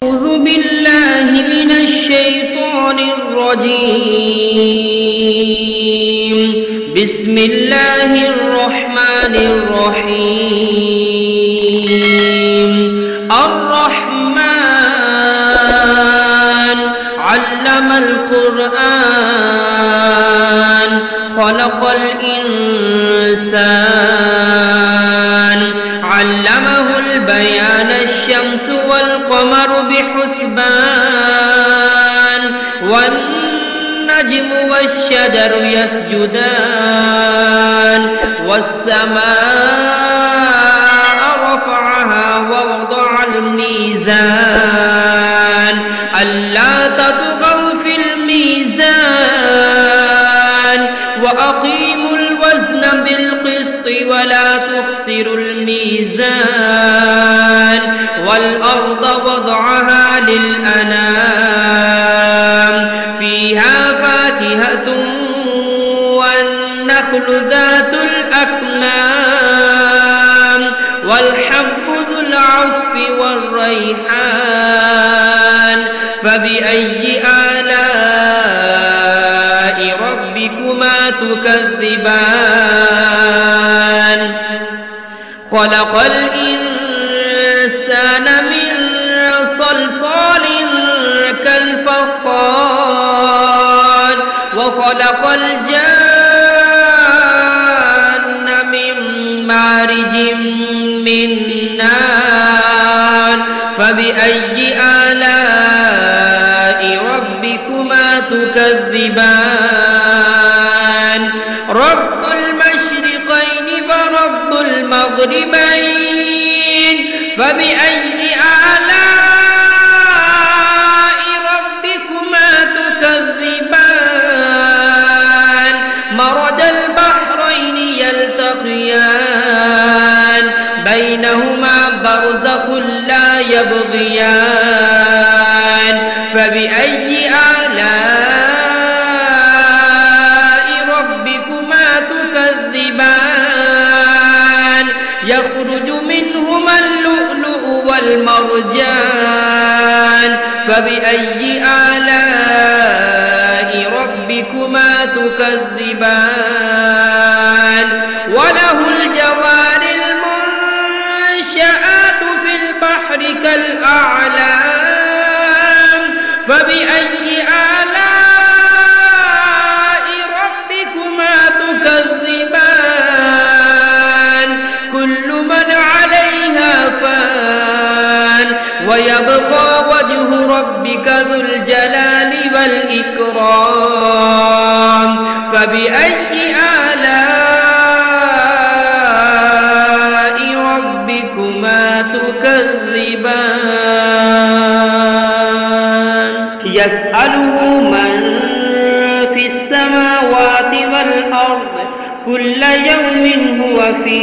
أعوذ بالله من الشيطان الرجيم. بسم الله الرحمن الرحيم. الرحمن علم القرآن خلق الإنسان علمه البيان الشمس والقمر بحسبان والنجم والشجر يسجدان والسماء رفعها ووضع الميزان ألا تطغوا في الميزان وأقيموا الوزن بالقسط ولا تخسروا الميزان والأرض وضعها للأنام فيها فاكهة والنخل ذات الأكمام والحب ذو العصف والريحان فبأي آلاء ربكما تكذبان خلق الإنسان من صلصال كالفخار وخلق الجان من مارج من نار فبأي آلاء ربكما تكذبان رب المشرقين ورب المغربين فبأي آلاء ربكما تكذبان مرج البحرين يلتقيان بينهما برزخ لا يبغيان فبأي آلاء ربكما تكذبان يخرج منهما اللؤلؤ والمرجان فبأي آلاء ربكما تكذبان وله الجوار المنشآت في البحر كالأعلام فبأي آلاء ربكما تكذبان كل من عليها فان ويبقى وجه ربك ذو الجلال والإكرام فبأي آلاء ربكما تكذبان يسأله من في السماوات والأرض كل يوم هو في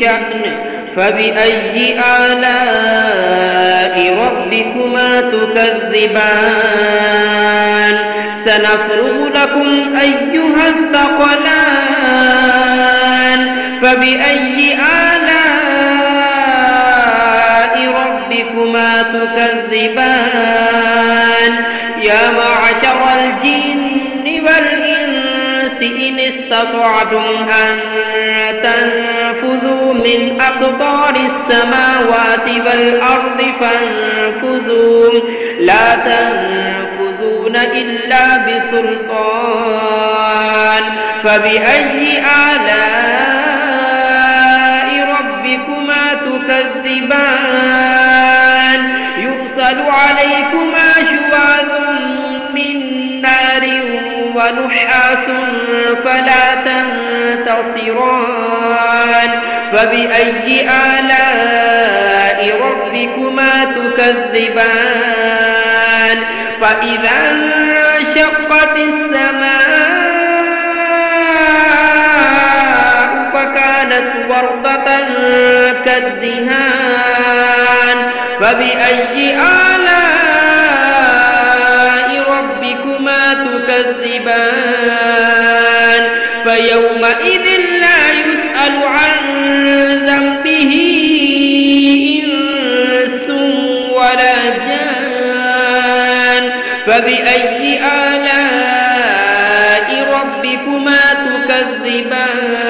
شأن فبأي آلاء ربكما تكذبان سنفرغ لكم أيها الثقلان فبأي آلاء ربكما تكذبان يا معشر الجن والإنس إن استطعتم أن تنفذوا من أقطار السماوات والأرض فانفذوا لا تنفذون إلا بسلطان فبأي آلاء ربكما تكذبان يرسل عليكما شواظ من نار ونحاس فلا تنتصران فبأي آلاء ربكما تكذبان فإذا انشقت السماء فكانت وردة كالدهان فبأي آلاء ربكما تكذبان فيومئذ لا يسأل عن ذنبه إنس ولا جان فبأي آلاء ربكما تكذبان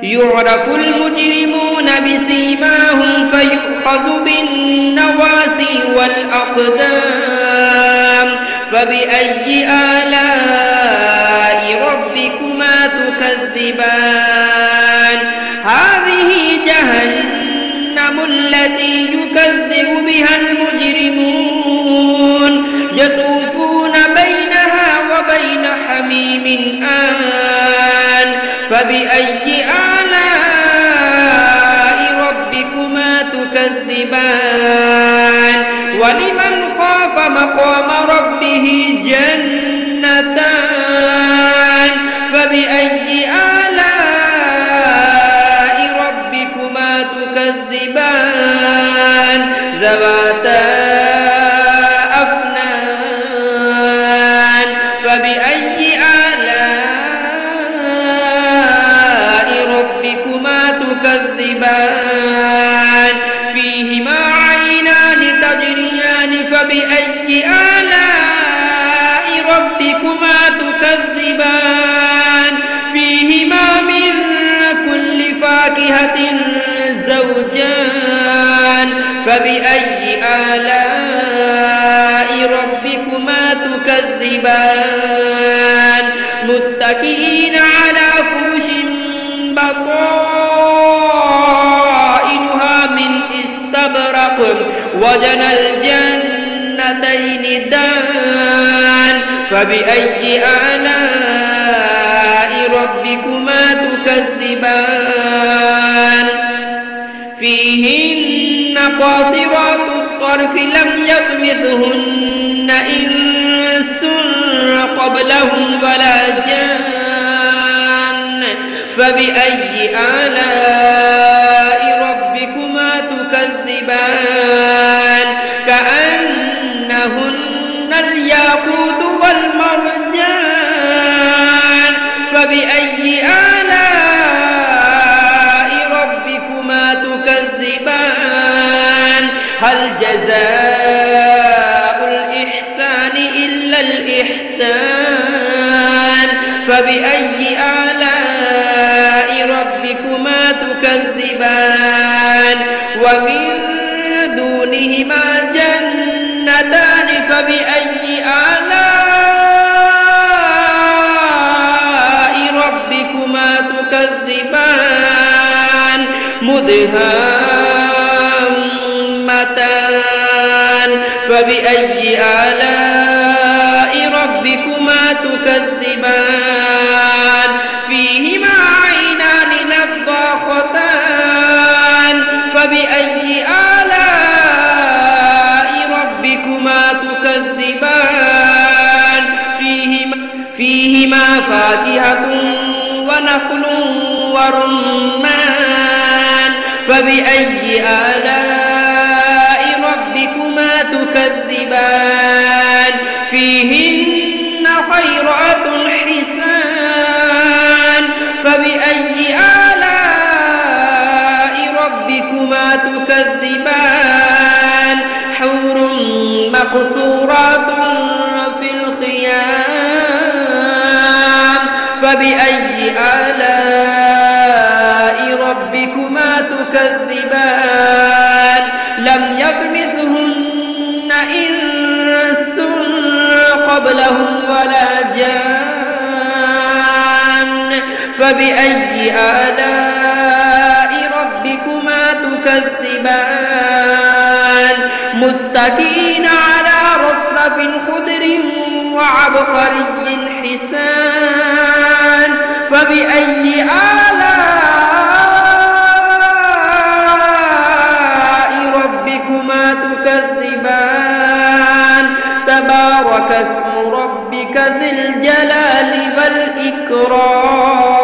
يعرف المجرمون بسيماهم فيؤخذ بالنواسي والأقدام فبأي آلاء ربكما تكذبان هذه جهنم التي يكذب بها المجرمون يطوفون بينها وبين حميم آن فبأي آلاء ربكما تكذبان ولمن خاف مقام ربه جنتان فبأي آلاء ربكما تكذبان ذواتا أفنان فبأي آلاء ربكما تكذبان فيهما عينان تجريان فبأي آلاء ربكما تكذبان فيهما من كل فاكهة زوجان فبأي آلاء ربكما تكذبان متكئين على فرش بطائنها من استبرق وجنى الجنتين دان فبأي آلاء ربكما تكذبان فيهن قاصرات الطرف لم يطمثهن إنس قبلهم ولا جان فبأي آلاء ربكما تكذبان كأنهن الياقوت والمرجان فبأي آلاء ربكما تكذبان هل جزاء الإحسان إلا الإحسان فبأي آلاء ربكما تكذبان ومن دونهما جنتان فبأي آلاء ربكما تكذبان مدهامتان فبأي آلاء ربكما تكذبان فيهما عينان نضاختان فبأي آلاء ربكما تكذبان فيهما فاكهة ونخل ورمان فبأي آلاء ربكما تكذبان فيهن خيرات حسان فبأي آلاء ربكما تكذبان حور مقصورات في الخيام فبأي آلاء ربكما تكذبان لم يطمثهن إنس قبلهم ولا جان فبأي آلاء ربكما تكذبان متكئين على رفرف خضر وعبقري حسان فبأي آلاء ربكما تكذبان تبارك اسم ربك ذي الجلال والإكرام